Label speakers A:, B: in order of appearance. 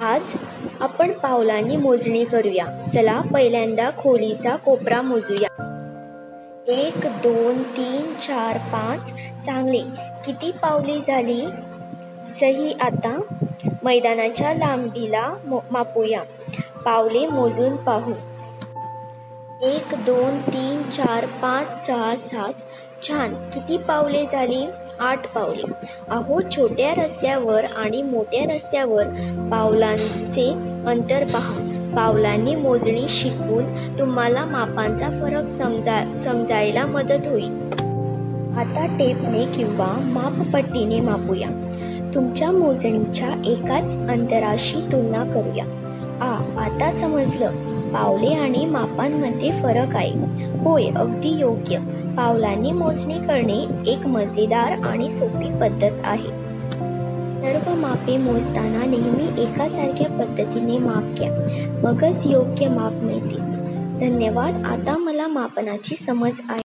A: आज आपण पावलांनी मोजणी करूया. चला पहिल्यांदा खोलीचा कोपरा मोजूया. 1 2 3 4 5. चांगले. किती पावले झाली? सही. आता मैदानाच्या लांबीला मापूया. पावले मोजून पाहू. 1 2 3 4 5 6 7. छान. किती पावले झाली? 8 पावले. अहो, छोट्या रस्त्यावर आणि मोठ्या रस्त्यावर पावलांचे अंतर पहा. पावलांनी मोजणी शिकून तुम्हाला मापांचा फरक समजायला मदत होईल. आता टेपने किंवा मापपट्टीने मापूया. तुमच्या मोजणीच्या एकाच अंतराशी तुलना करूया. आता समजलं. पावले आणि मापांमध्ये फरक आहे. होय, अगदी योग्य. पावलांनी मोजणी करणे एक मजेदार आणि सोपी पद्धत आहे. सर्व मापे मोजताना नेहमी एकासारख्या पद्धतीने माप घ्या. मगच योग्य माप मिळते. धन्यवाद. आता मला मापनाची समज आहे.